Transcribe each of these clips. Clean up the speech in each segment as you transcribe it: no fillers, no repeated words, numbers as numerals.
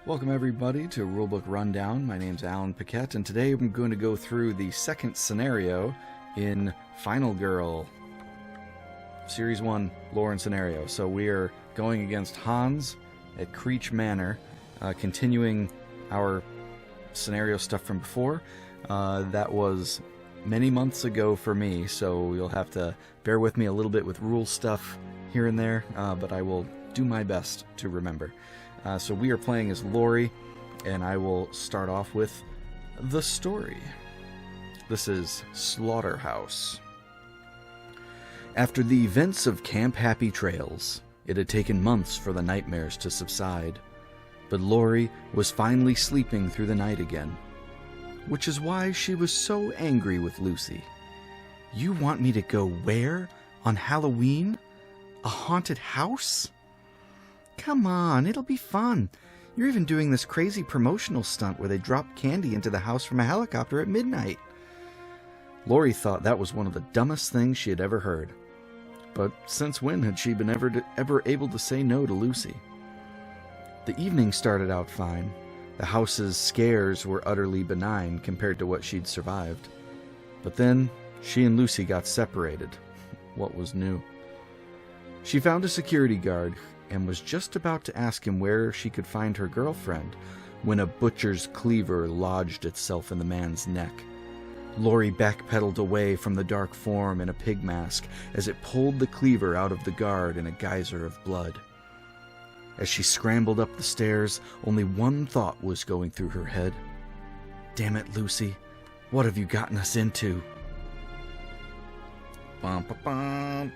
Welcome everybody to Rulebook Rundown. My name's Alan Paquette, and today I'm going to go through the second scenario in Final Girl, Series 1 lore and scenario. So we are going against Hans at Creech Manor, continuing our scenario stuff from before. That was many months ago for me, so you'll have to bear with me a little bit with rule stuff here and there, but I will do my best to remember. So we are playing as Lori, and I will start off with the story. This is Slaughterhouse. After the events of Camp Happy Trails, it had taken months for the nightmares to subside, but Lori was finally sleeping through the night again, which is why she was so angry with Lucy. "You want me to go where? On Halloween? A haunted house? Come on, it'll be fun. You're even doing this crazy promotional stunt where they drop candy into the house from a helicopter at midnight." Lori thought that was one of the dumbest things she had ever heard. But since when had she been ever able to say no to Lucy? The evening started out fine. The house's scares were utterly benign compared to what she'd survived. But then she and Lucy got separated. What was new? She found a security guard and was just about to ask him where she could find her girlfriend when a butcher's cleaver lodged itself in the man's neck. Lori backpedaled away from the dark form in a pig mask as it pulled the cleaver out of the guard in a geyser of blood. As she scrambled up the stairs, only one thought was going through her head. "Damn it, Lucy, what have you gotten us into?" Bum, bum, bum.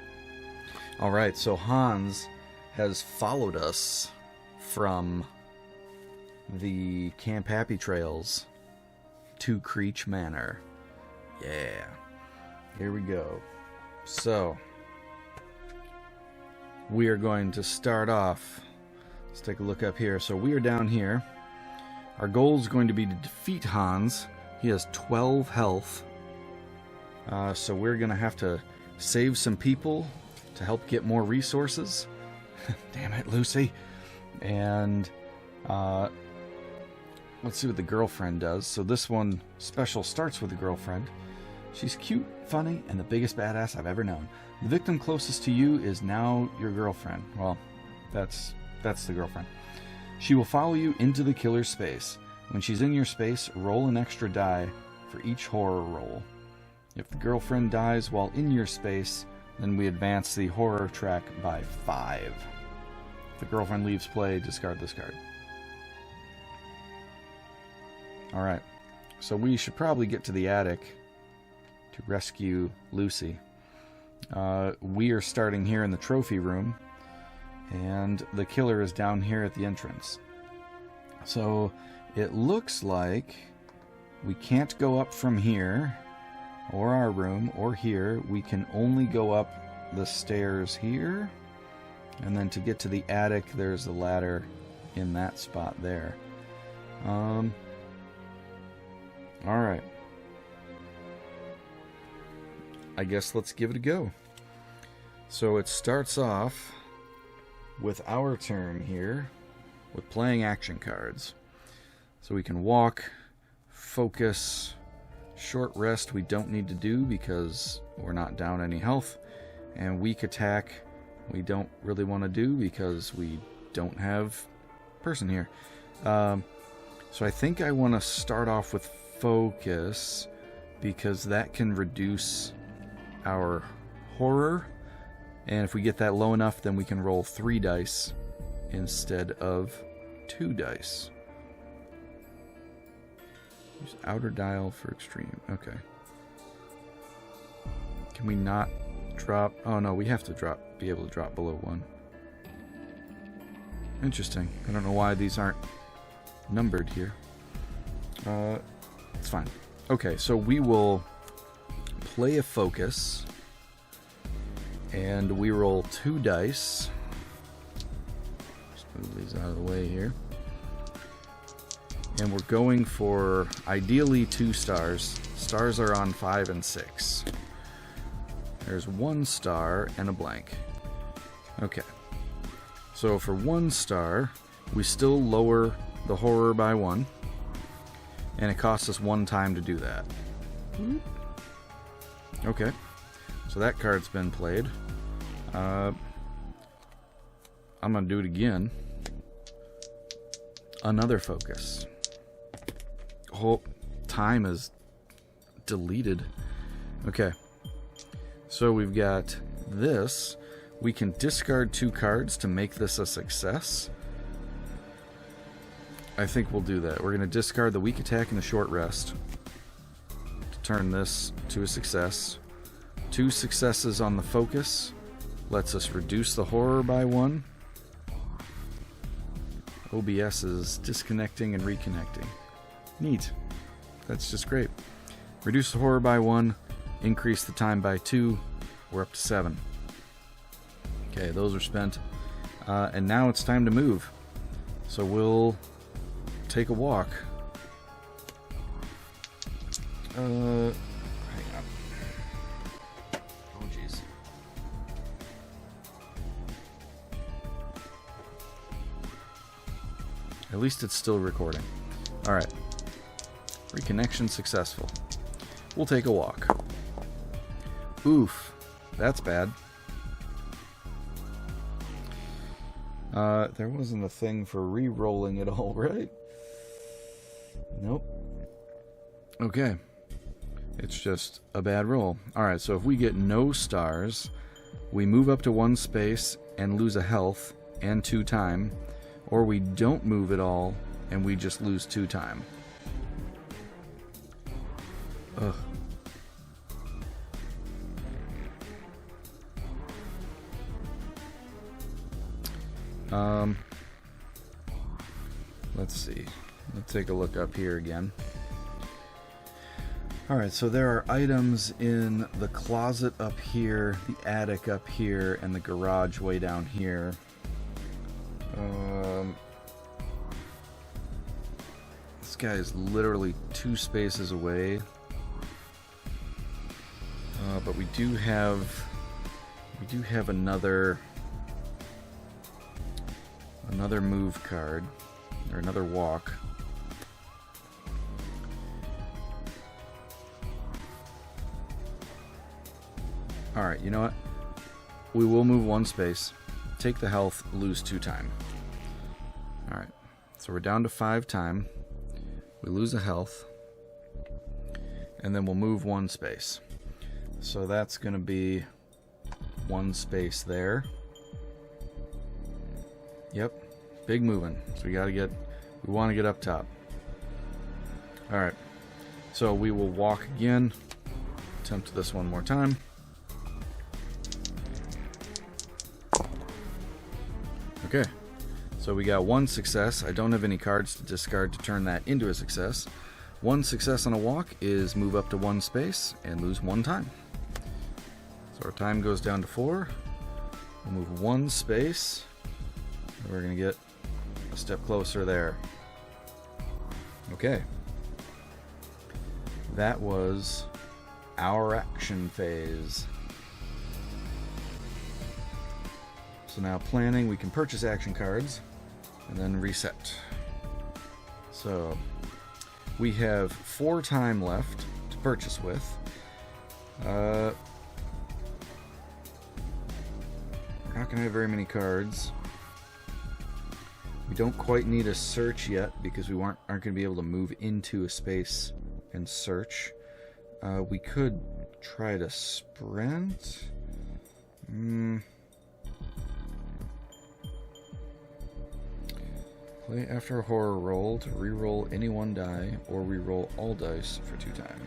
All right, so Hans has followed us from the Camp Happy Trails to Creech Manor. Yeah, here we go. So, we are going to start off. Let's take a look up here. So we are down here. Our goal is going to be to defeat Hans. He has 12 health. So we're going to have to save some people to help get more resources. Damn it, Lucy. And let's see what the girlfriend does. So this one special starts with the girlfriend. She's cute, funny, and the biggest badass I've ever known. The victim closest to you is now your girlfriend. Well, that's the girlfriend. She will follow you into the killer's space. When she's in your space, roll an extra die for each horror roll. If the girlfriend dies while in your space, then we advance the horror track by 5. If the girlfriend leaves play, discard this card. Alright, so we should probably get to the attic to rescue Lucy. We are starting here in the trophy room, and the killer is down here at the entrance. So it looks like we can't go up from here, or our room, or here. We can only go up the stairs here, and then to get to the attic, there's a ladder in that spot there. Alright. I guess let's give it a go. So it starts off with our turn here, with playing action cards. So we can walk, focus, short rest we don't need to do because we're not down any health, and weak attack we don't really want to do because we don't have person here. So I think I want to start off with focus because that can reduce our horror, and if we get that low enough, then we can roll 3 dice instead of 2 dice. Use outer dial for extreme. Okay. Can we not drop? Oh no, we have to be able to drop below 1. Interesting. I don't know why these aren't numbered here. It's fine. Okay, so we will play a focus, and we roll 2 dice. Just move these out of the way here. And we're going for ideally 2 stars. Stars are on 5 and 6. There's 1 star and a blank. Okay. So for 1 star, we still lower the horror by 1, and it costs us 1 time to do that. Okay, so that card's been played. I'm gonna do it again. Another focus. Oh, time is deleted. Okay, so we've got this. We can discard 2 cards to make this a success. I think we'll do that. We're going to discard the weak attack and the short rest to turn this to a success. 2 successes on the focus lets us reduce the horror by 1. OBS is disconnecting and reconnecting. Neat. That's just great. Reduce the horror by 1, increase the time by 2. We're up to 7. Okay, those are spent. And now it's time to move. So we'll take a walk. Hang on. Oh, jeez. At least it's still recording. Alright. Reconnection successful. We'll take a walk. Oof. That's bad. There wasn't a thing for re-rolling it all, right? Nope. Okay. It's just a bad roll. Alright, so if we get no stars, we move up to 1 space and lose a health and 2 time, or we don't move at all and we just lose 2 time. Ugh. Let's see. Let's take a look up here again. Alright, so there are items in the closet up here, the attic up here, and the garage way down here. This guy is literally 2 spaces away. But we do have another move card, or another walk. Alright, you know what? We will move 1 space, take the health, lose 2 time. Alright, so we're down to 5 time. We lose a health, and then we'll move 1 space. So that's going to be 1 space there. Yep, big moving. So we want to get up top. Alright, so we will walk again. Attempt this one more time. Okay, so we got 1 success. I don't have any cards to discard to turn that into a success. 1 success on a walk is move up to 1 space and lose 1 time. So our time goes down to 4. We'll move 1 space. We're going to get a step closer there. Okay. That was our action phase. So now planning, we can purchase action cards and then reset. So we have 4 time left to purchase with. We're not going to have very many cards. We don't quite need a search yet because we aren't going to be able to move into a space and search. We could try to sprint. Play after a horror roll to re-roll any 1 die or re-roll all dice for 2 time.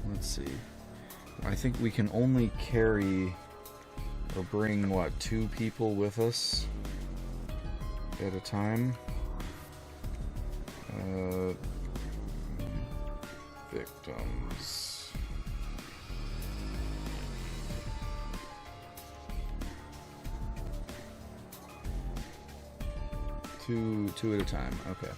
Let's see. I think we can only carry or bring, what, 2 people with us at a time? Victims. Two at a time. Okay.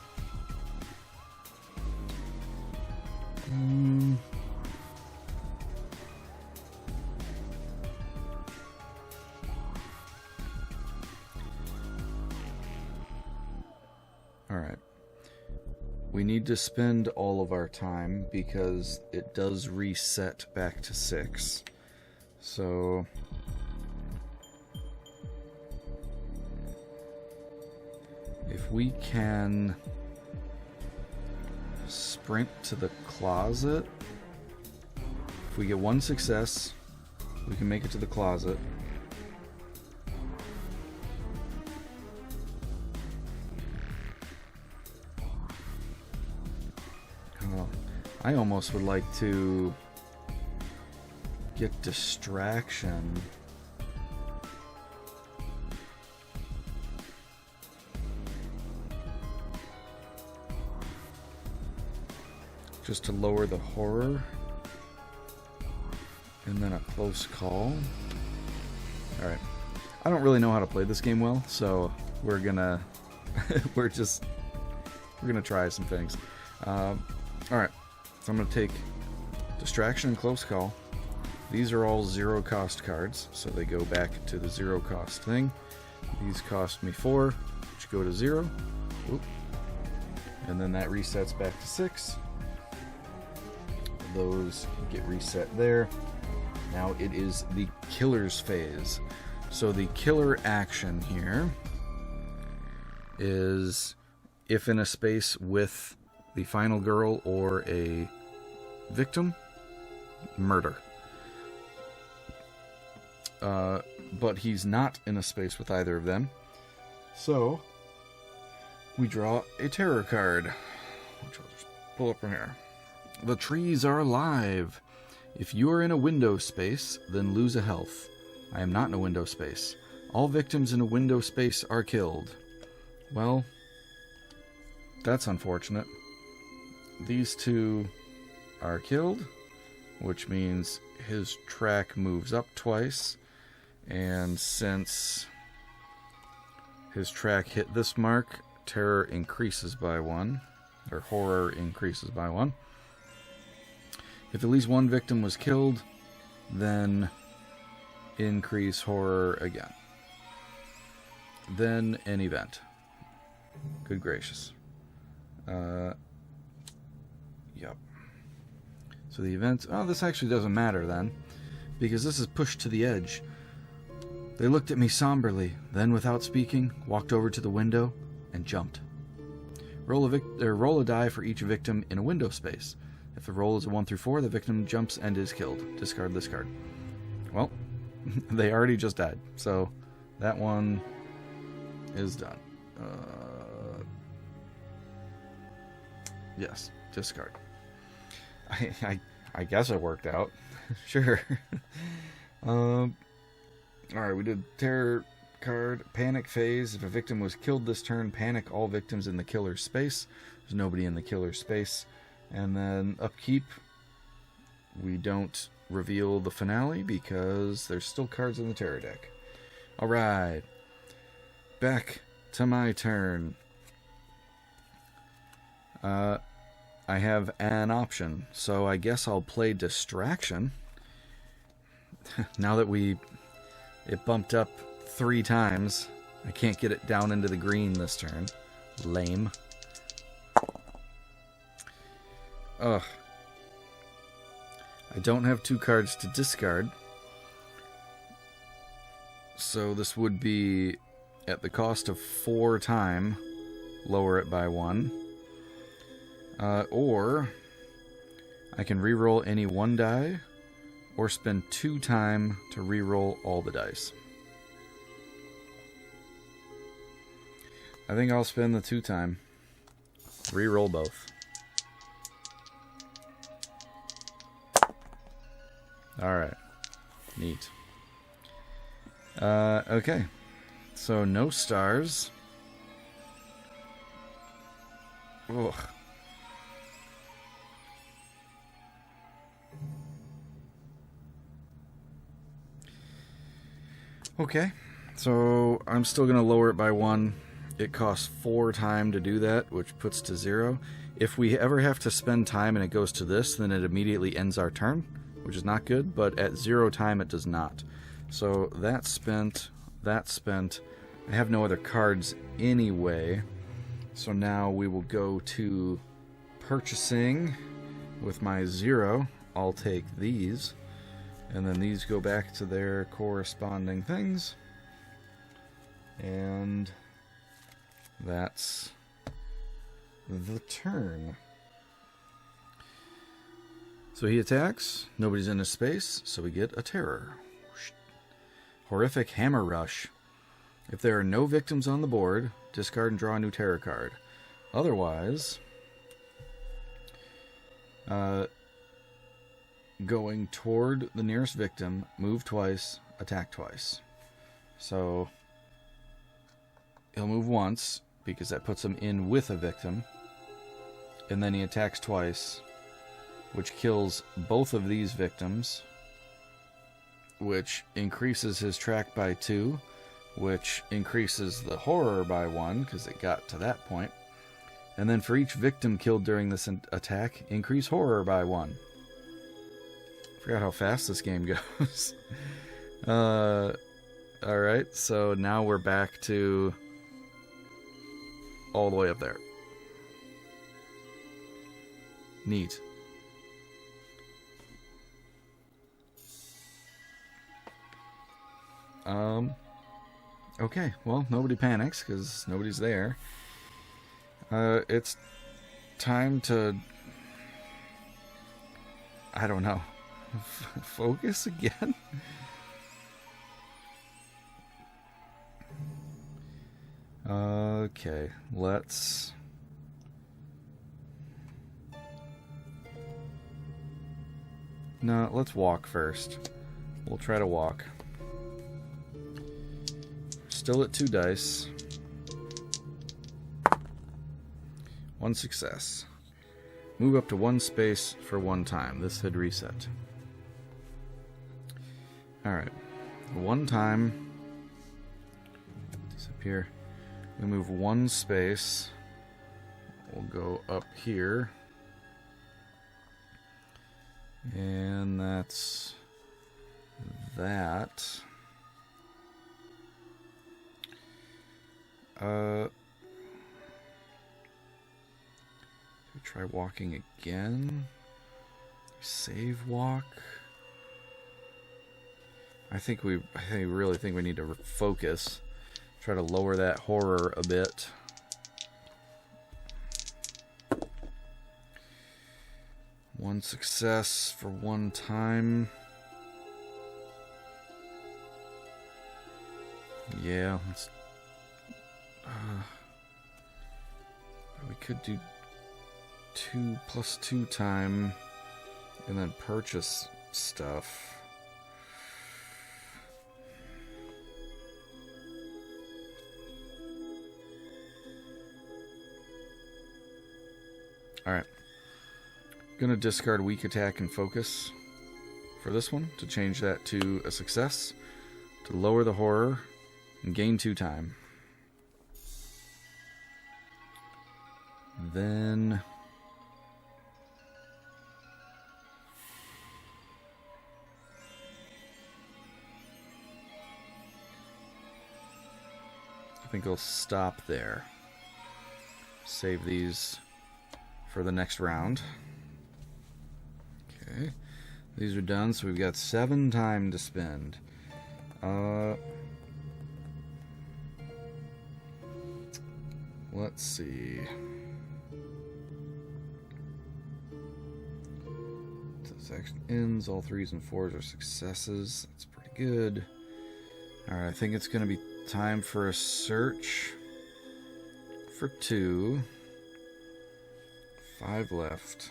All right. We need to spend all of our time because it does reset back to 6. So if we can sprint to the closet, if we get 1 success, we can make it to the closet. Oh, I almost would like to get distraction. Just to lower the horror. And then a close call. Alright. I don't really know how to play this game well, so we're gonna we're gonna try some things. Alright. So I'm gonna take distraction and close call. These are all 0 cost cards, so they go back to the 0 cost thing. These cost me 4, which go to 0. Oop. And then that resets back to 6. Those get reset there. Now it is the killer's phase. So the killer action here is if in a space with the final girl or a victim, murder. But he's not in a space with either of them. So we draw a terror card, which I'll just pull up from here. The trees are alive. If you are in a window space, then lose a health. I am not in a window space. All victims in a window space are killed. Well, that's unfortunate. These two are killed, which means his track moves up twice. And since his track hit this mark, terror increases by 1, or horror increases by 1. If at least 1 victim was killed, then increase horror again. Then an event. Good gracious. Yep. So the event... Oh, this actually doesn't matter then, because this is pushed to the edge. They looked at me somberly, then without speaking, walked over to the window and jumped. Roll a die for each victim in a window space. If the roll is a 1 through 4, the victim jumps and is killed. Discard this card. Well, they already just died, so that one is done. Yes, discard. I guess it worked out. Sure. Alright, we did terror card, panic phase. If a victim was killed this turn, panic all victims in the killer's space. There's nobody in the killer's space. And then upkeep, we don't reveal the finale because there's still cards in the terror deck. Alright, back to my turn. I have an option, so I guess I'll play distraction. Now that it bumped up 3 times, I can't get it down into the green this turn. Lame. Ugh. I don't have 2 cards to discard. So this would be at the cost of 4 time, lower it by 1. Or I can reroll any 1 die, or spend 2 time to reroll all the dice. I think I'll spend the 2 time. Reroll both. Alright. Neat. Okay. So, no stars. Ugh. Okay. So, I'm still going to lower it by 1. it costs 4 time to do that, which puts to 0. If we ever have to spend time and it goes to this, then it immediately ends our turn, which is not good, but at 0 time it does not. So that's spent, that's spent. I have no other cards anyway, so now we will go to purchasing with my 0. I'll take these, and then these go back to their corresponding things, and that's the turn. So he attacks, nobody's in his space, so we get a terror. Horrific Hammer Rush. If there are no victims on the board, discard and draw a new terror card. Otherwise, going toward the nearest victim, move twice, attack twice. So he'll move once, because that puts him in with a victim, and then he attacks twice, which kills both of these victims, which increases his track by 2, which increases the horror by 1, because it got to that point. And then for each victim killed during this attack, increase horror by 1. Forgot how fast this game goes. Alright, so now we're back to all the way up there. Neat. Okay, well, nobody panics because nobody's there. It's time to, I don't know, focus again? Okay, let's... No, let's walk first. We'll try to walk. Still at 2 dice. 1 success. Move up to 1 space for 1 time. This had reset. Alright. 1 time. Disappear. We move 1 space. We'll go up here. And that's that. Try walking again. Save walk. I really think we need to focus. Try to lower that horror a bit. One success for 1 time. Yeah, let's... we could do 2 + 2 time and then purchase stuff. Alright. Gonna discard weak attack and focus for this one to change that to a success, to lower the horror and gain 2 time. Then I think I'll stop there. Save these for the next round. Okay. These are done, so we've got 7 time to spend. Let's see. Section ends. All 3s and 4s are successes. That's pretty good. Alright, I think it's going to be time for a search for 2. 5 left.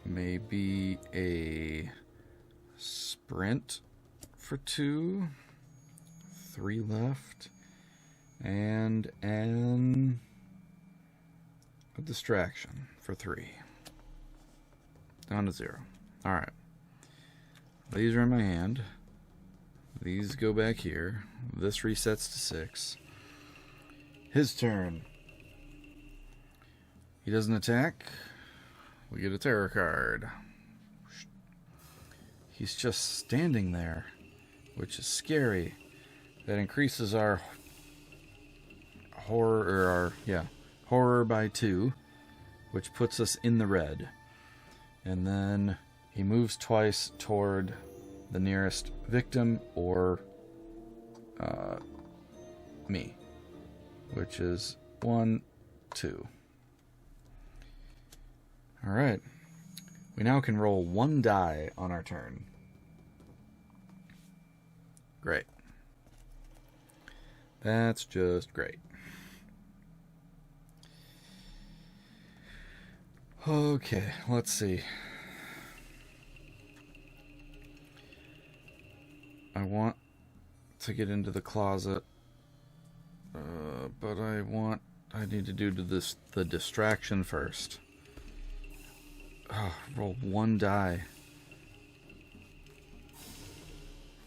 Maybe a sprint for 2. 3 left. And a distraction for 3. Down to 0. Alright. These are in my hand. These go back here. This resets to 6. His turn. He doesn't attack. We get a terror card. He's just standing there, which is scary. That increases our horror by 2, which puts us in the red. And then he moves twice toward the nearest victim or me, which is 1, 2. All right. We now can roll 1 die on our turn. Great. That's just great. Okay, let's see. I want to get into the closet, but I need to do the distraction first. Roll 1 die.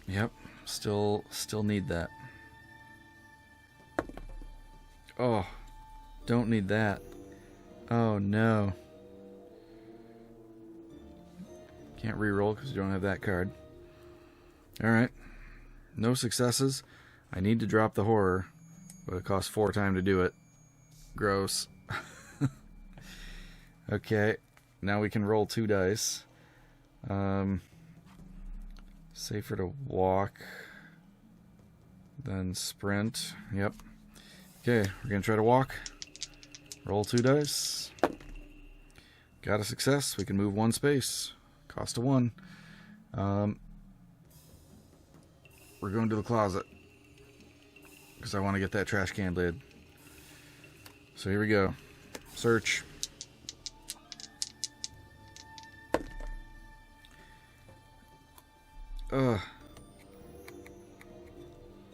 Yep, still need that. Oh, don't need that. Oh no. Can't re-roll because you don't have that card. Alright. No successes. I need to drop the horror, but it costs 4 time to do it. Gross. Okay. Now we can roll 2 dice. Safer to walk than sprint. Yep. Okay, we're going to try to walk. Roll 2 dice. Got a success. We can move 1 space. Cost of 1. We're going to the closet because I want to get that trash can lid. So here we go. Search.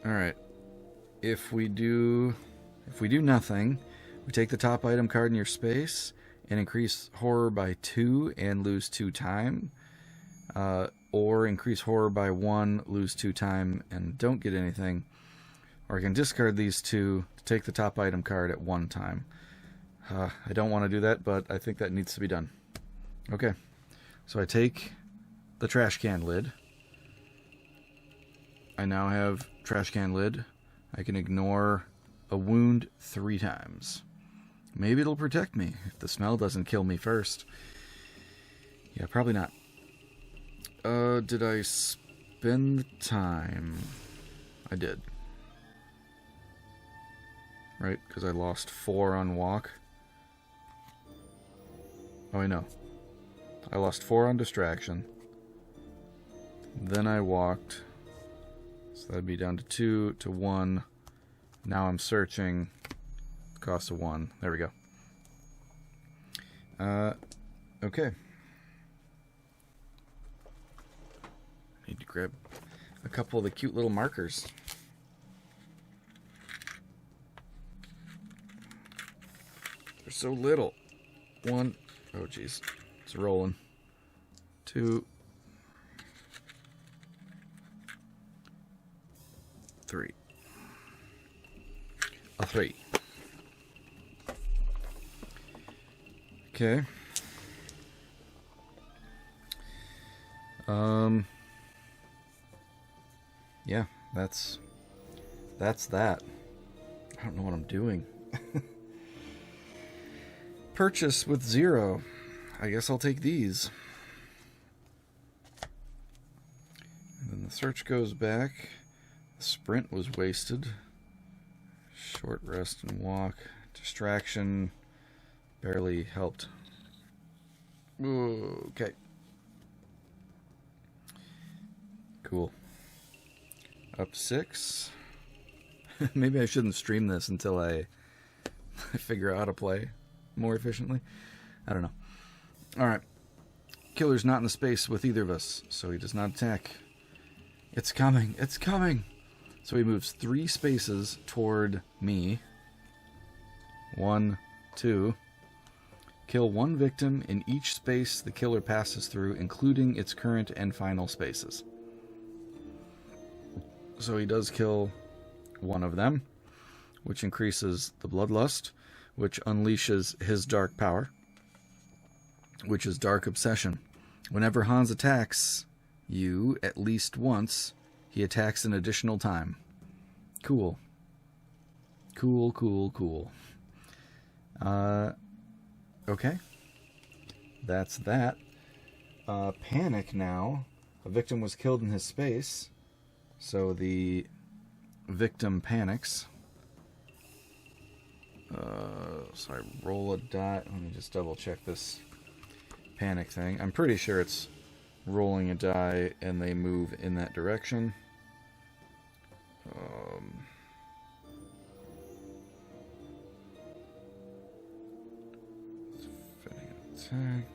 Alright. If we do nothing, we take the top item card in your space and increase horror by 2 and lose 2 time. Or increase horror by 1, lose 2 time, and don't get anything. Or I can discard these 2 to take the top item card at 1 time. I don't want to do that, but I think that needs to be done. Okay. So I take the trash can lid. I now have trash can lid. I can ignore a wound 3 times. Maybe it'll protect me if the smell doesn't kill me first. Yeah, probably not. Did I spend the time? I did. Right, because I lost 4 on walk. Oh, I know. I lost 4 on distraction. Then I walked. So that'd be down to 2 to 1. Now I'm searching. Cost of 1. There we go. Okay. Need to grab a couple of the cute little markers. They're so little. 1. Oh, jeez. It's rolling. 2. 3. A 3. Okay. Yeah, that's that. I don't know what I'm doing. Purchase with 0. I guess I'll take these. And then the search goes back. The sprint was wasted. Short rest and walk. Distraction barely helped. Okay. Cool. Up 6. Maybe I shouldn't stream this until I figure out how to play more efficiently. I don't know. Alright. Killer's not in the space with either of us, so he does not attack. It's coming. It's coming. So he moves 3 spaces toward me. 1, 2. Kill 1 victim in each space the killer passes through, including its current and final spaces. So he does kill 1 of them, which increases the bloodlust, which unleashes his dark power, which is Dark Obsession. Whenever Hans attacks you at least once, he attacks an additional time. Cool. Cool, cool, cool. Okay. That's that. Panic now. A victim was killed in his space, so the victim panics. Sorry, roll a die. Let me just double check this panic thing. I'm pretty sure it's rolling a die and they move in that direction. Fitting attack.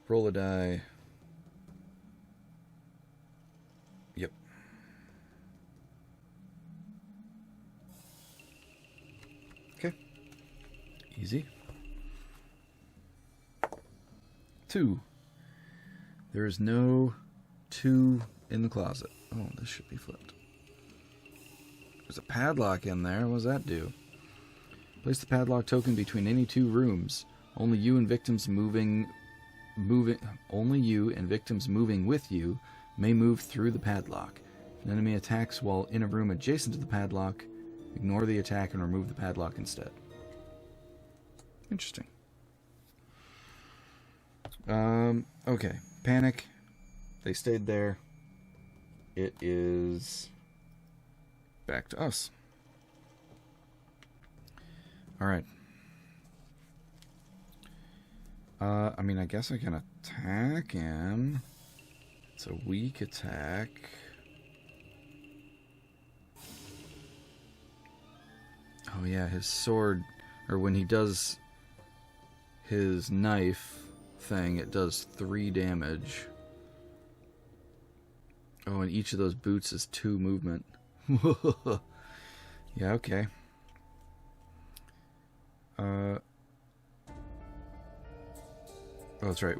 Roll a die. Yep. Okay. Easy. 2. There is no 2 in the closet. Oh, this should be flipped. There's a padlock in there. What does that do? Place the padlock token between any 2 rooms. Only you and victims only you and victims moving with you may move through the padlock. If an enemy attacks while in a room adjacent to the padlock, ignore the attack and remove the padlock instead. Interesting. Okay. Panic. They stayed there. It is back to us. Alright. I mean, I guess I can attack him. It's a weak attack. Oh yeah, his sword, or when he does his knife thing, it does 3 damage. Oh, and each of those boots is 2 movement. Yeah, okay. Oh, that's right.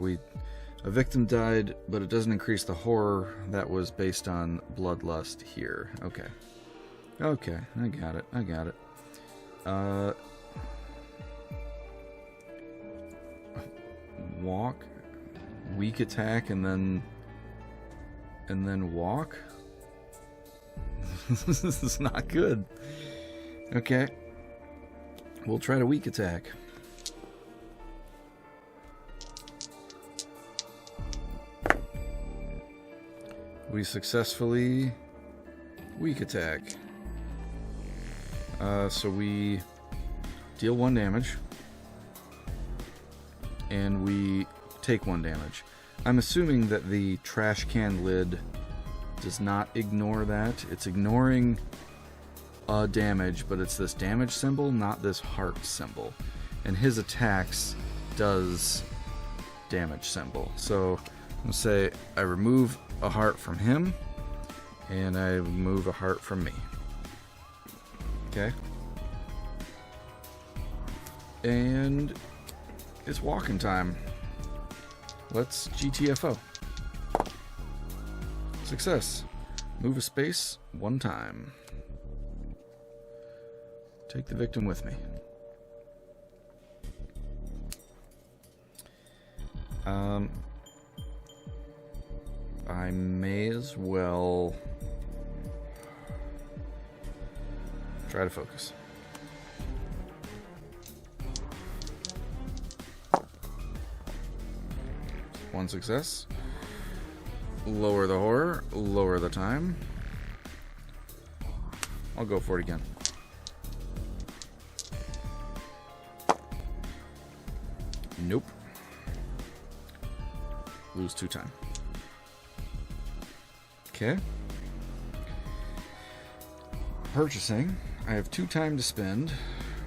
A victim died, but it doesn't increase the horror that was based on bloodlust here. Okay. Okay, I got it. I got it. Walk, weak attack, and then walk. This is not good. Okay. We'll try to weak attack. We successfully weak attack. So we deal 1 damage. And we take 1 damage. I'm assuming that the trash can lid does not ignore that. It's ignoring damage, but it's this damage symbol, not this heart symbol. And his attacks does damage symbol. So I'm going to say I remove a heart from him, and I remove a heart from me. Okay. And it's walking time. Let's GTFO. Success. Move a space 1 time. Take the victim with me. I may as well try to focus. One success. Lower the horror, lower the time. I'll go for it again. Nope. Lose 2 time. Okay. purchasing. I have 2 time to spend.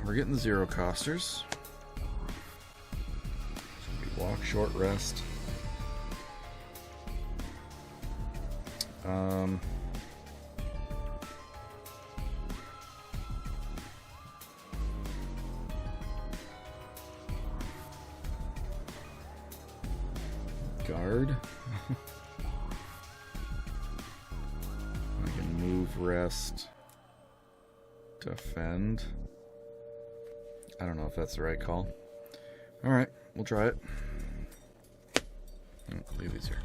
We're getting the 0 costers. Walk, short rest. Guard. I can move, rest, defend. I don't know if that's the right call. Alright, we'll try it. Leave these here.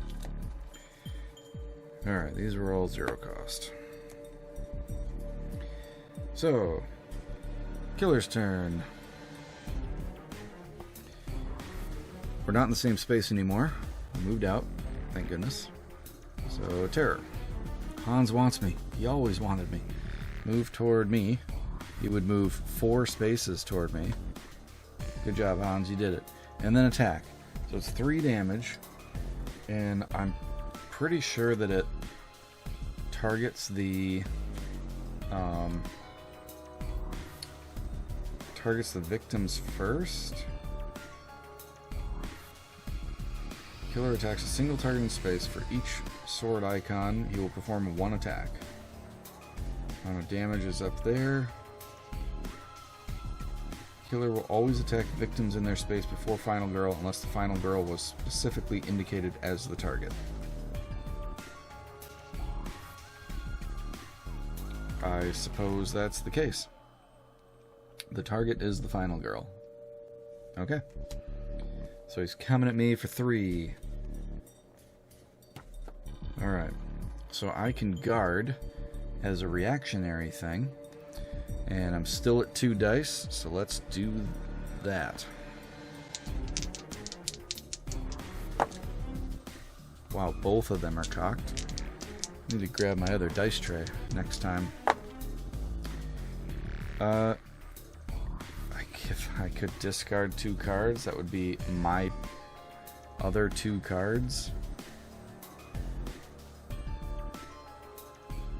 Alright, these were all 0 cost. So, killer's turn. We're not in the same space anymore. I moved out, thank goodness. So, terror. Hans wants me. He always wanted me. Move toward me. He would move 4 spaces toward me. Good job, Hans, you did it. And then attack. So it's 3 damage. And I'm pretty sure that it targets the victims first. Killer attacks a single target in space. For each sword icon, he will perform 1 attack. Amount of damage is up there. Killer will always attack victims in their space before final girl unless the final girl was specifically indicated as the target. I suppose that's the case. The target is the final girl. Okay. So he's coming at me for 3. Alright. So I can guard as a reactionary thing. And I'm still at 2 dice, so let's do that. Wow, both of them are cocked. I need to grab my other dice tray next time. If I could discard 2 cards, that would be my other 2 cards.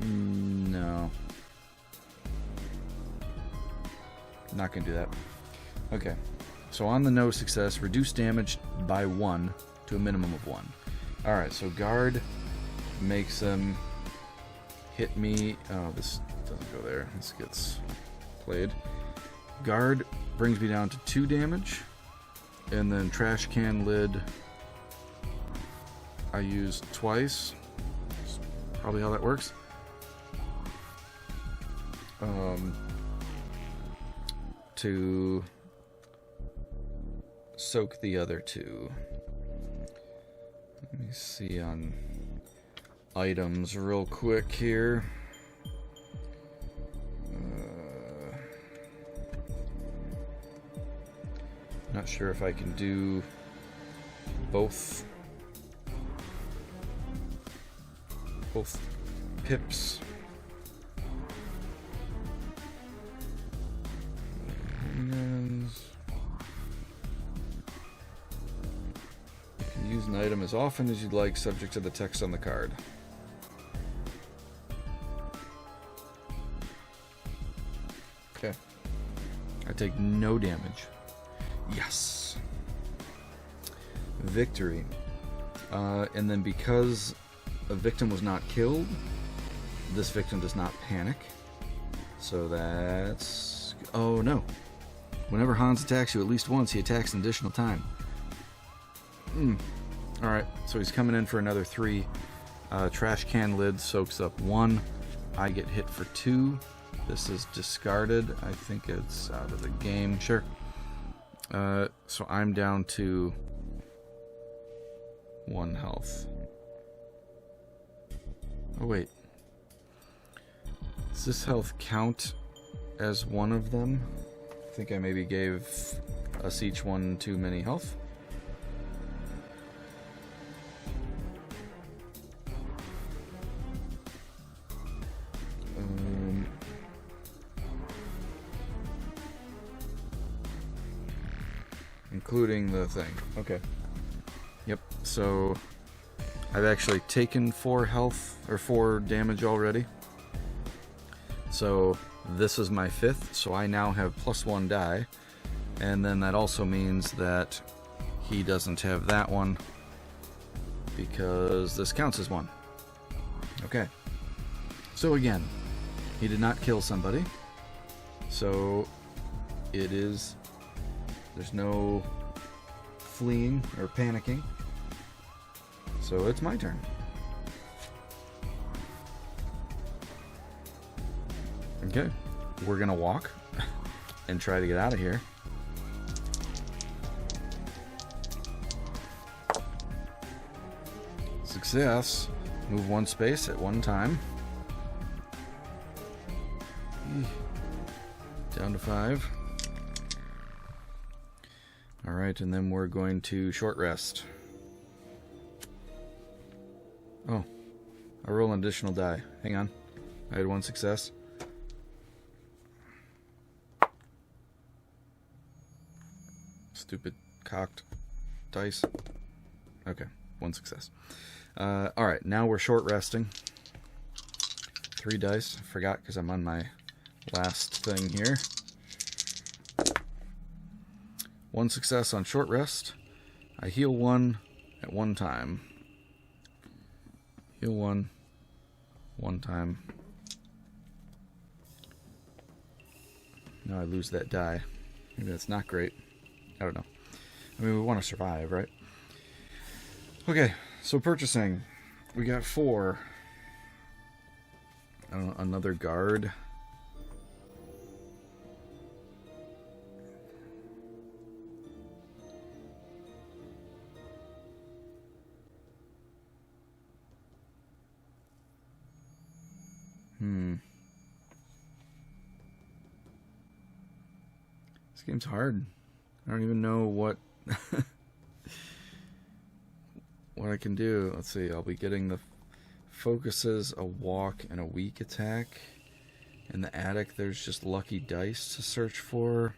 No. Not gonna do that. Okay. So on the no success, reduce damage by 1 to a minimum of 1. Alright, so guard makes them hit me. Oh, this doesn't go there. This gets played. Guard brings me down to 2 damage. And then trash can lid I use twice. That's probably how that works. To soak the other 2. Let me see on items real quick here. Not sure if I can do both pips. You can use an item as often as you'd like, subject to the text on the card. Okay. I take no damage. Yes. Victory. And then because a victim was not killed, this victim does not panic. So that's... Oh, no. Whenever Hans attacks you at least once, he attacks an additional time. Alright, so he's coming in for another 3. Trash can lid soaks up 1. I get hit for 2. This is discarded. I think it's out of the game. Sure. So I'm down to 1 health. Oh, wait. Does this health count as one of them? I think I maybe gave us each one too many health. Including the thing. Okay. Yep, so I've actually taken 4 health, or 4 damage already. So this is my 5th, so I now have +1 die. And then that also means that he doesn't have that one because this counts as 1. Okay. So again, he did not kill somebody. So there's no fleeing or panicking. So it's my turn. Okay, we're gonna walk and try to get out of here. Success. Move 1 space at 1 time. Down to 5. Alright, and then we're going to short rest. Oh, I roll an additional die. Hang on. I had 1 success. Stupid cocked dice. Okay, 1 success. Alright, now we're short resting. 3 dice. I forgot because I'm on my last thing here. 1 success on short rest. I heal 1 at 1 time. Heal 1 time. Now I lose that die. Maybe that's not great. I don't know. I mean, we want to survive, right? Okay, so purchasing. We got 4. I don't know, another guard. This game's hard. I don't even know what what I can do. Let's see. I'll be getting the focuses, a walk, and a weak attack. In the attic, there's just lucky dice to search for.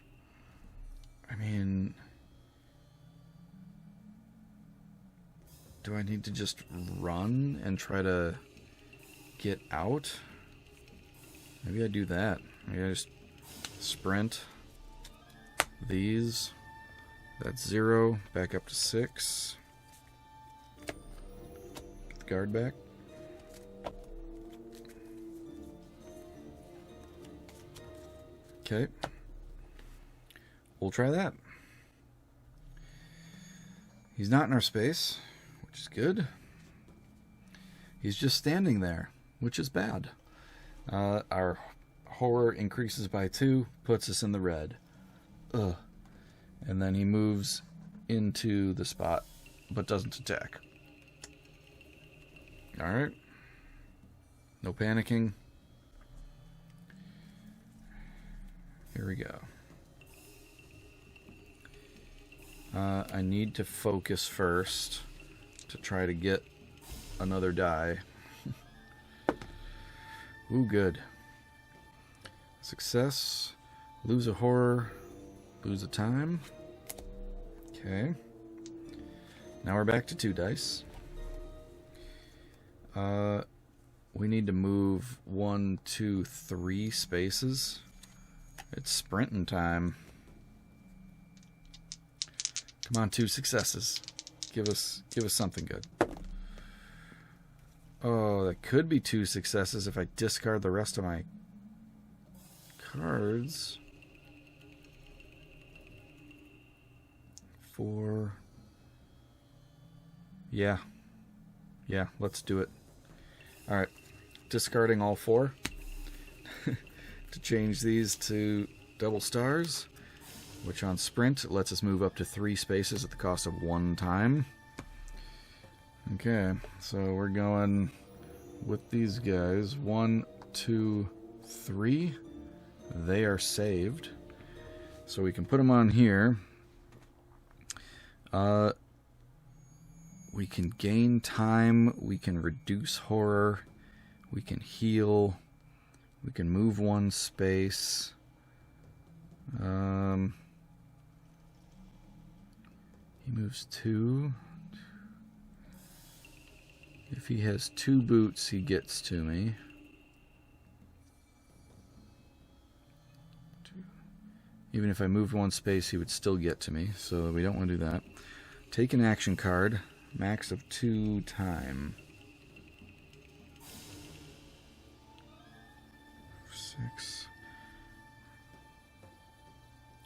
I mean, do I need to just run and try to get out? Maybe I do that. Maybe I just sprint. These. That's 0. Back up to 6. Get the guard back. Okay. We'll try that. He's not in our space, which is good. He's just standing there, which is bad. Our horror increases by 2, puts us in the red. Ugh. And then he moves into the spot, but doesn't attack. Alright. No panicking. Here we go. I need to focus first to try to get another die. Ooh, good. Success. Lose a horror. Lose a time. Okay. Now we're back to 2 dice. We need to move 1, 2, 3 spaces. It's sprinting time. Come on, 2 successes. Give us something good. Oh, that could be 2 successes if I discard the rest of my cards. 4. Yeah, let's do it. Alright, discarding all 4 to change these to double stars, which on sprint lets us move up to 3 spaces at the cost of 1 time. Okay, so we're going with these guys. 1, 2, 3. They are saved. So we can put them on here. We can gain time, we can reduce horror, we can heal, we can move 1 space. He moves 2. If he has 2 boots, he gets to me. Even if I moved one space, he would still get to me, so we don't want to do that. Take an action card, max of 2 time. 6.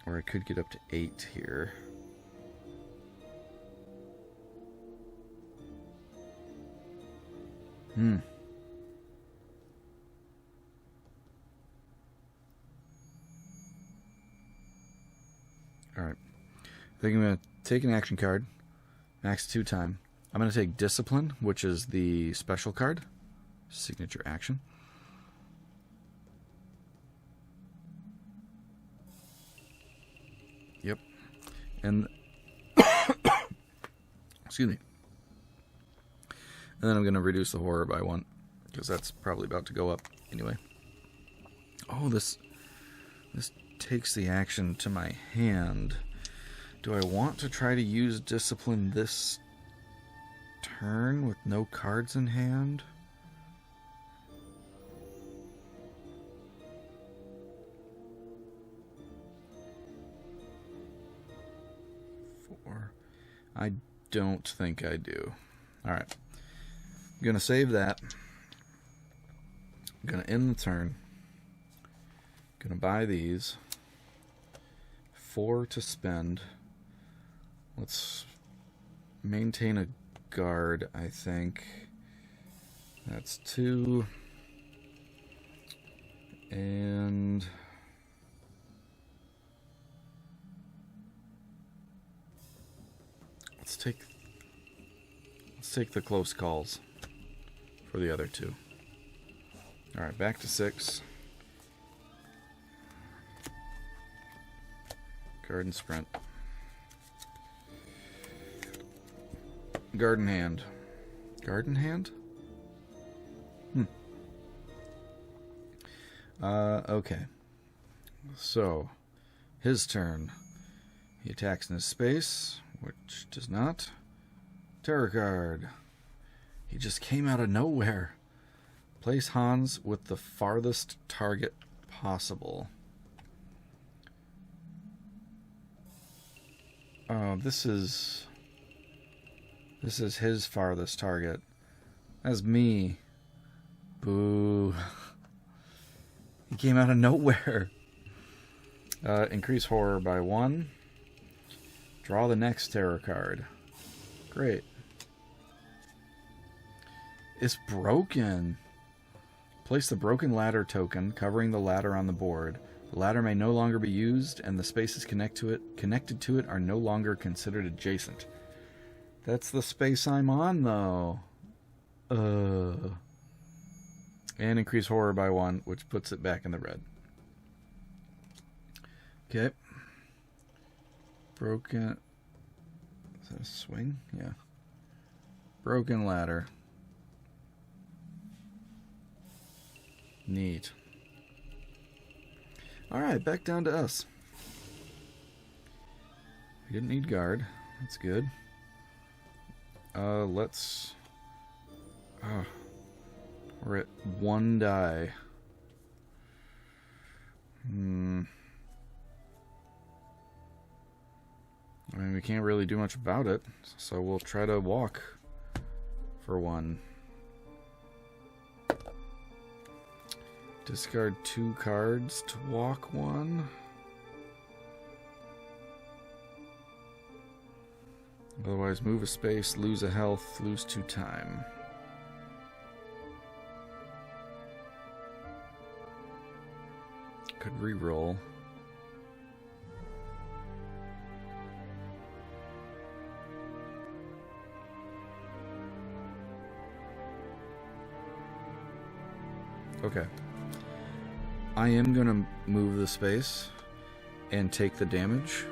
Or I could get up to 8 here. Alright. I think I'm going to take an action card. Max 2 time. I'm going to take Discipline, which is the special card. Signature action. Yep. And... excuse me. And then I'm going to reduce the horror by 1, because that's probably about to go up anyway. Oh, this takes the action to my hand. Do I want to try to use Discipline this turn with no cards in hand? I don't think I do. Alright. I'm going to save that. I'm going to end the turn. I'm going to buy these. 4 to spend. Let's maintain a guard, I think. That's 2. And... let's take the close calls for the other 2. Alright, back to 6. Guard and sprint. Guard in hand. Guard in hand? Okay. So, his turn. He attacks in his space, which does not. Terror card. He just came out of nowhere. Place Hans with the farthest target possible. Oh, this is his farthest target. That's me. Boo. He came out of nowhere. Increase horror by 1. Draw the next terror card. Great. It's broken. Place the broken ladder token covering the ladder on the board. The ladder may no longer be used, and the spaces connected to it are no longer considered adjacent. That's the space I'm on, though. And increase horror by 1, which puts it back in the red. Okay. Broken... is that a swing? Yeah. Broken ladder. Neat. Alright, back down to us. We didn't need guard. That's good. Let's... we're at 1 die. I mean, we can't really do much about it, so we'll try to walk for 1. Discard 2 cards to walk 1. Otherwise, move a space, lose a health, lose 2 time. Could re-roll. Okay. I am going to move the space and take the damage.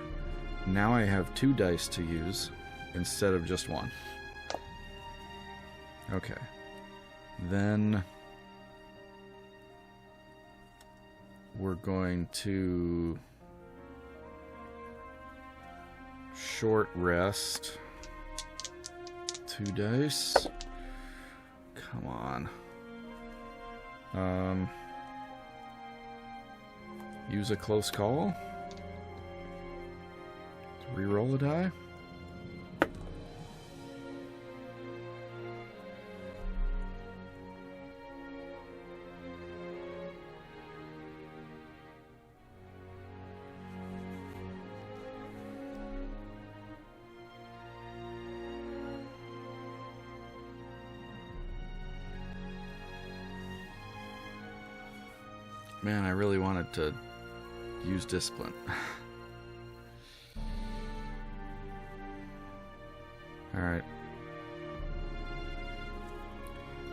Now I have 2 dice to use instead of just 1. Okay. Then we're going to short rest. 2 dice. Come on. Use a close call. Reroll a die. Man, I really wanted to use discipline. Alright.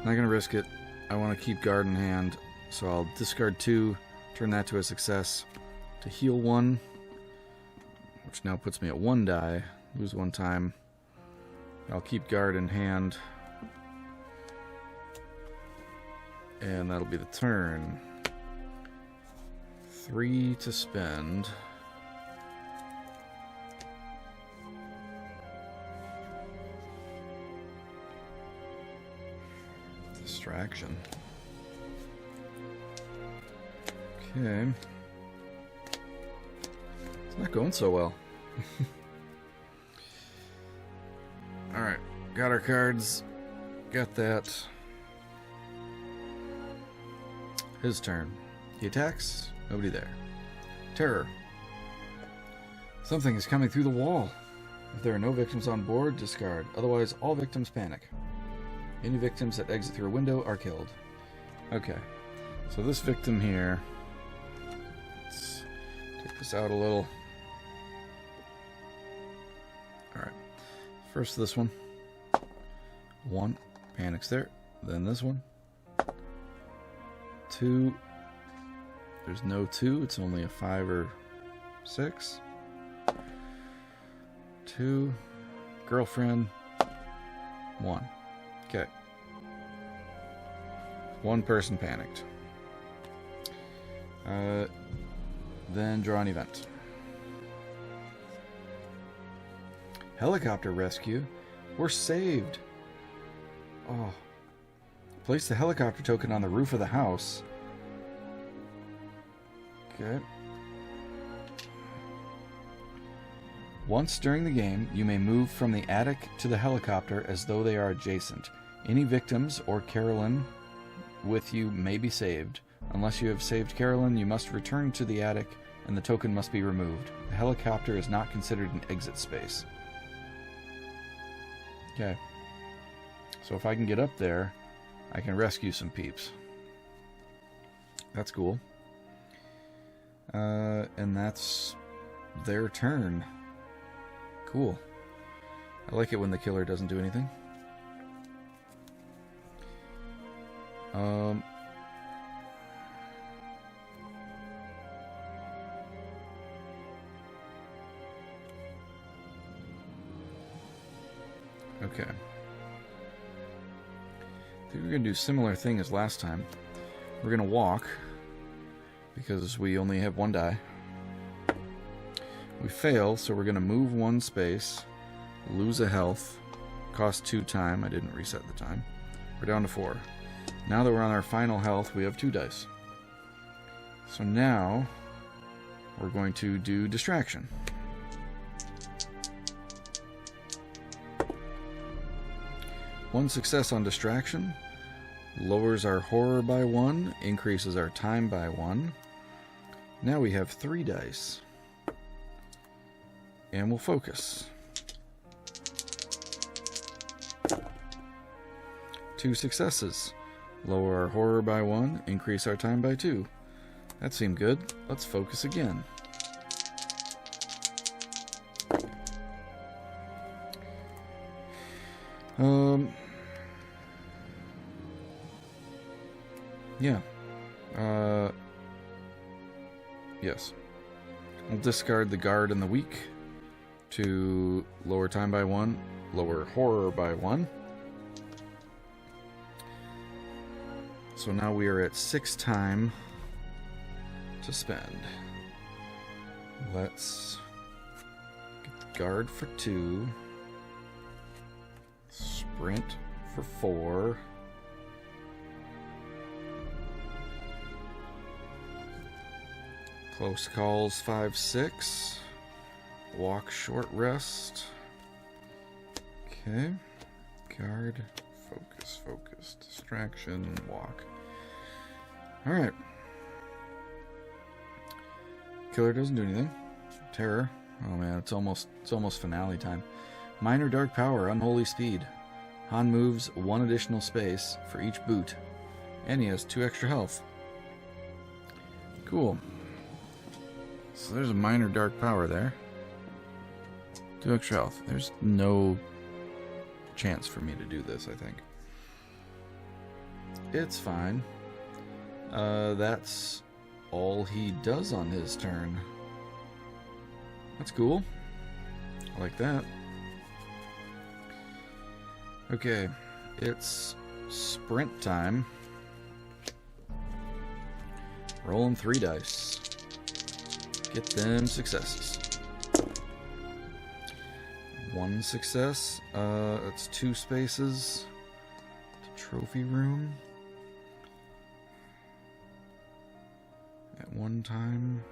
Not gonna risk it. I want to keep guard in hand, so I'll discard 2, turn that to a success to heal 1, which now puts me at 1 die. Lose 1 time. I'll keep guard in hand. And that'll be the turn. 3 to spend. Distraction. Okay. It's not going so well. Alright, got our cards. Got that. His turn. He attacks. Nobody there. Terror. Something is coming through the wall. If there are no victims on board, discard. Otherwise, all victims panic. Any victims that exit through a window are killed. Okay. So this victim here... Let's take this out a little. Alright. First this one. 1. Panics there. Then this one. 2. There's no 2, it's only a 5 or 6. 2. Girlfriend. 1. Okay. 1 person panicked. Then draw an event. Helicopter rescue. We're saved. Oh. Place the helicopter token on the roof of the house. Okay. Once during the game, you may move from the attic to the helicopter as though they are adjacent. Any victims or Carolyn with you may be saved. Unless you have saved Carolyn, you must return to the attic and the token must be removed. The helicopter is not considered an exit space. Okay. So if I can get up there, I can rescue some peeps. That's cool. And that's their turn. Cool. I like it when the killer doesn't do anything. Okay. I think we're going to do a similar thing as last time. We're going to walk, because we only have 1 die. We fail, so we're going to move 1 space, lose a health, cost 2 time. I didn't reset the time. We're down to 4. Now that we're on our final health, we have 2 dice. So now, we're going to do distraction. One success on distraction lowers our horror by 1, increases our time by 1. Now we have 3 dice. And we'll focus. 2 successes. Lower our horror by 1, increase our time by 2. That seemed good. Let's focus again. Yeah. Yes. We'll discard the guard and the weak to lower time by 1, lower horror by 1. So now we are at 6 time to spend. Let's get the guard for 2. Sprint for 4. Close calls 5, 6. walk, short rest. Okay. Guard, focus, distraction, walk. Alright. Killer doesn't do anything. Terror. Oh man, it's almost finale time. Minor dark power, unholy speed. Han moves 1 additional space for each boot. And he has 2 extra health. Cool. So there's a minor dark power there. 2 extra health. There's no chance for me to do this, I think. It's fine. That's all he does on his turn. That's cool. I like that. Okay, it's sprint time. Rolling 3 dice. Get them successes. 1 success. It's 2 spaces. To trophy room. At one time.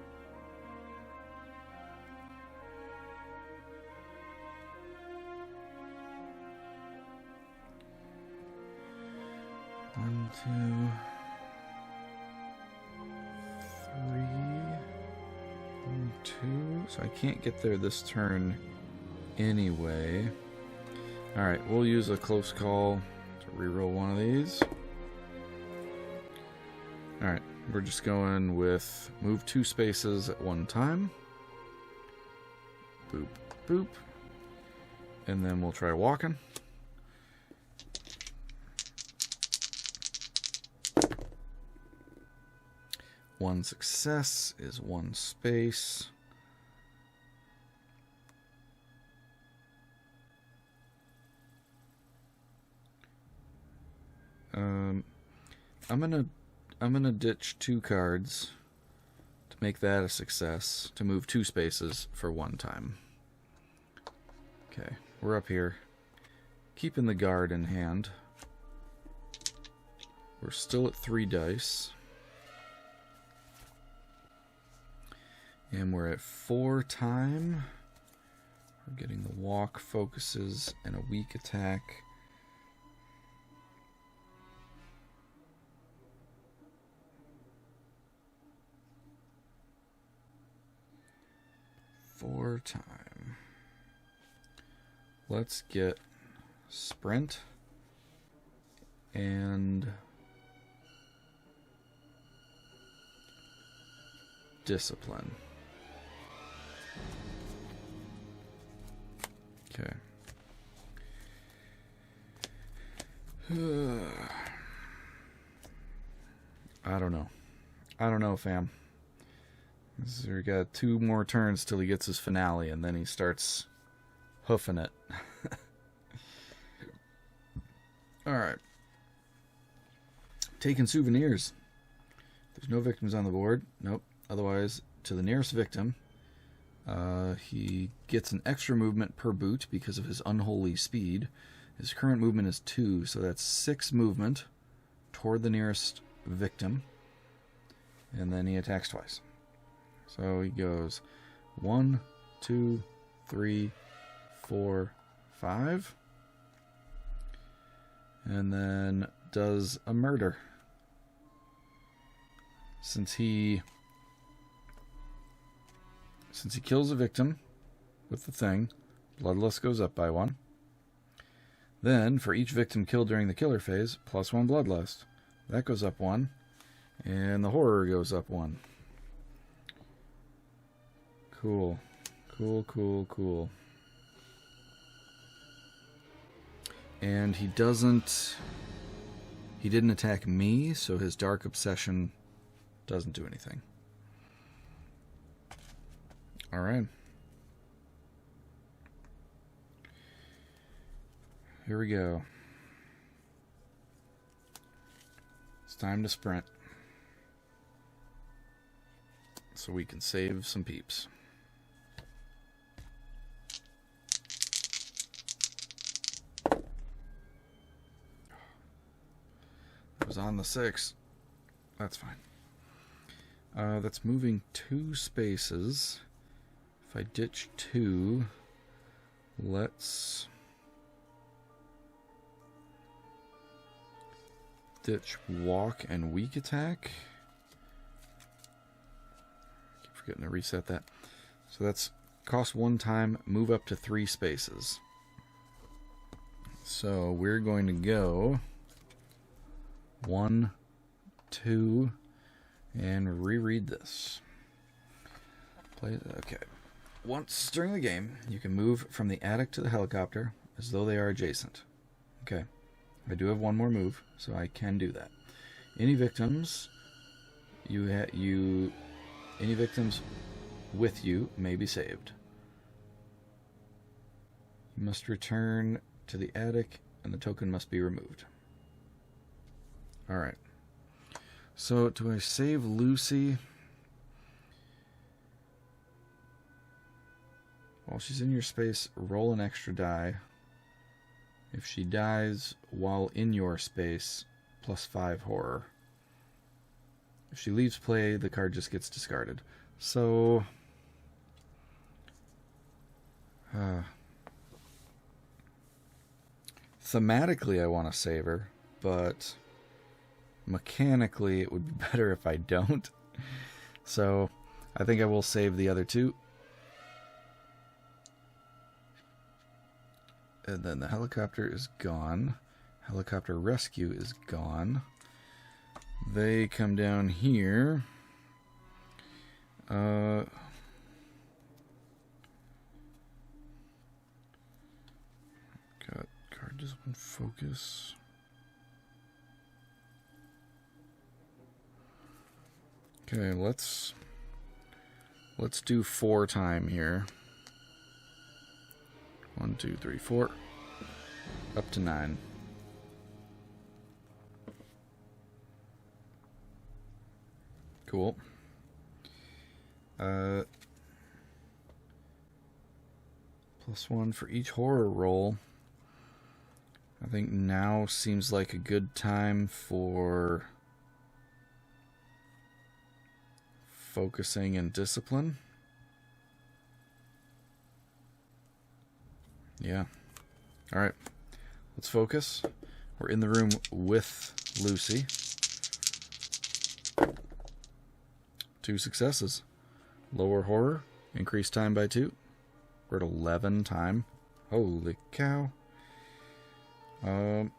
One, 2, 3, 1, 2. So I can't get there this turn anyway. Alright, we'll use a close call to reroll one of these. Alright, we're just going with move 2 spaces at one time. Boop, boop. And then we'll try walking. One success is 1 space. I'm gonna ditch 2 cards to make that a success, to move 2 spaces for 1 time. Okay, we're up here. Keeping the guard in hand. We're still at 3 dice. And we're at 4 time. We're getting the walk, focuses, and a weak attack. Four time. Let's get sprint and discipline. Okay. I don't know, fam. We got 2 more turns till he gets his finale, and then he starts hoofing it. Alright. Taking souvenirs. There's no victims on the board. Nope. Otherwise, to the nearest victim. He gets an extra movement per boot because of his unholy speed. His current movement is 2, so that's 6 movement toward the nearest victim. And then he attacks twice. So he goes 1, 2, 3, 4, 5. And then does a murder. Since he kills a victim with the thing, bloodlust goes up by 1. Then, for each victim killed during the killer phase, +1 bloodlust. That goes up 1. And the horror goes up 1. Cool. Cool. And he didn't attack me, so his dark obsession doesn't do anything. Alright. Here we go. It's time to sprint. So we can save some peeps. It was on the 6. That's fine. That's moving 2 spaces. if I ditch 2, let's ditch walk and weak attack. Keep forgetting to reset that. So that's cost 1 time, move up to 3 spaces. So we're going to go 1, 2, and reread this. Okay. Once during the game, you can move from the attic to the helicopter as though they are adjacent. Okay. I do have 1 more move, so I can do that. Any victims any victims with you may be saved. You must return to the attic, and the token must be removed. Alright. So, do I save Lucy? While she's in your space, roll an extra die. If she dies while in your space, +5 horror. If she leaves play, the card just gets discarded. So... thematically, I want to save her, but mechanically, it would be better if I don't. So, I think I will save the other 2. And then the helicopter is gone. Helicopter rescue is gone. They come down here. God, card discipline focus. Okay, let's do 4 time here. 1, 2, 3, 4. Up to 9. Cool. +1 for each horror roll. I think now seems like a good time for focusing and discipline. Yeah. Alright. Let's focus. We're in the room with Lucy. 2 successes. Lower horror. Increase time by 2. We're at 11 time. Holy cow. Alright.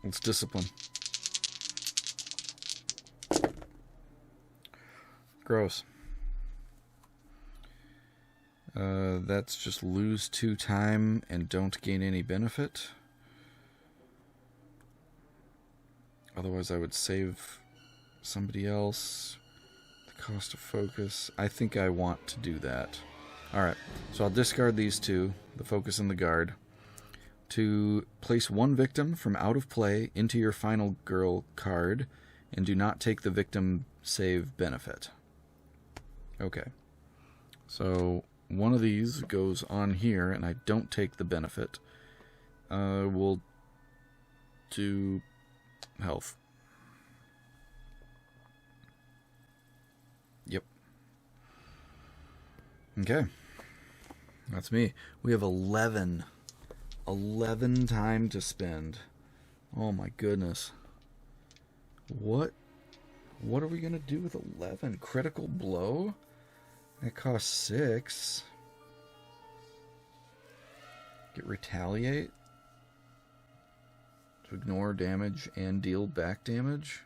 Let's discipline. Gross. That's just lose 2 time and don't gain any benefit. Otherwise I would save somebody else. The cost of focus. I think I want to do that. Alright, so I'll discard these 2, the focus and the guard, to place 1 victim from out of play into your final girl card, and do not take the victim save benefit. Okay. So, one of these goes on here, and I don't take the benefit. We'll do health. Yep. Okay. That's me. We have 11 time to spend. Oh my goodness. What are we gonna do with 11? Critical blow? That costs 6. Get retaliate to ignore damage and deal back damage.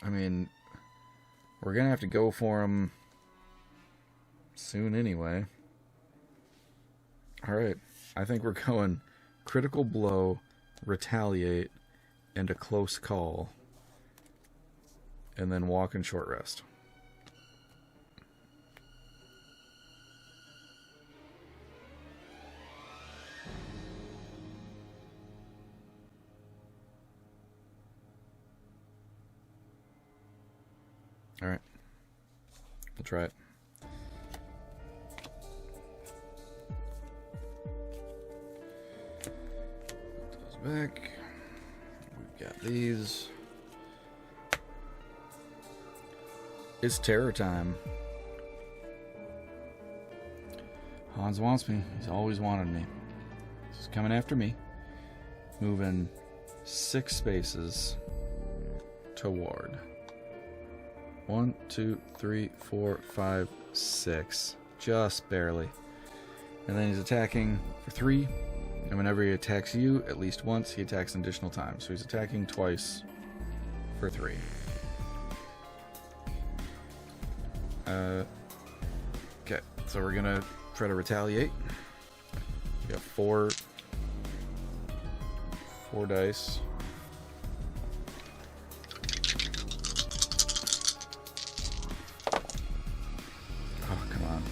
I mean, we're gonna have to go for him soon anyway. Alright, I think we're going critical blow, retaliate, and a close call. And then walk and short rest. Alright. We'll try it. back. We've got these. It's terror time. Hans wants me. He's always wanted me. He's coming after me. Moving 6 spaces toward. 1, 2, 3, 4, 5, 6. Just barely. And then he's attacking for 3. And whenever he attacks you at least once, he attacks an additional time. So he's attacking twice for 3. Okay, so we're gonna try to retaliate. We got 4 dice. Oh, come on.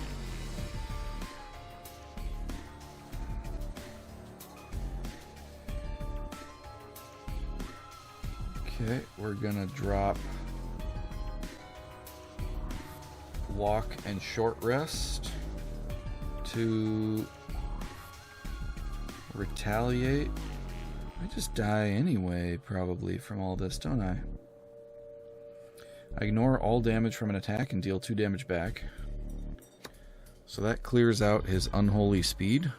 Okay, we're gonna drop walk and short rest to retaliate. I just die anyway, probably, from all this, don't I? I ignore all damage from an attack and deal 2 damage back. So that clears out his unholy speed.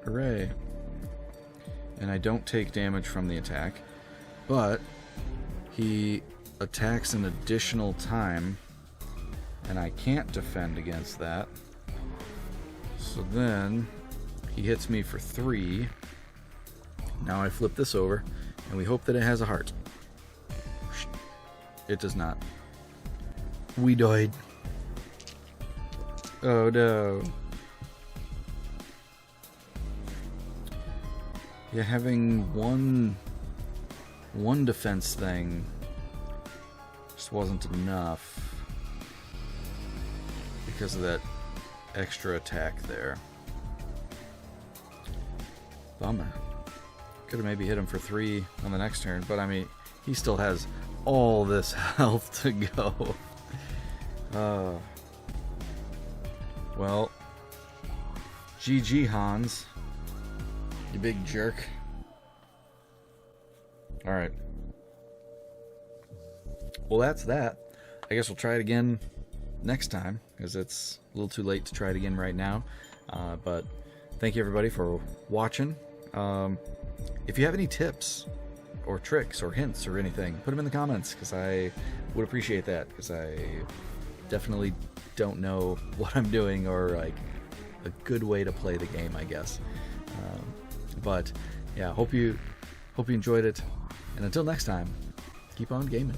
Hooray. And I don't take damage from the attack, but he attacks an additional time, and I can't defend against that. So then he hits me for 3. Now I flip this over, and we hope that it has a heart. It does not. We died. Oh no. Yeah, having one defense thing just wasn't enough because of that extra attack there. Bummer. Could have maybe hit him for 3 on the next turn, but I mean, he still has all this health to go. Well, GG, Hans. You big jerk. Alright. Well, that's that. I guess we'll try it again next time, because it's a little too late to try it again right now. But thank you, everybody, for watching. If you have any tips or tricks or hints or anything, put them in the comments, because I would appreciate that, because I definitely don't know what I'm doing, or like a good way to play the game, I guess. But yeah, hope you enjoyed it, and until next time, keep on gaming.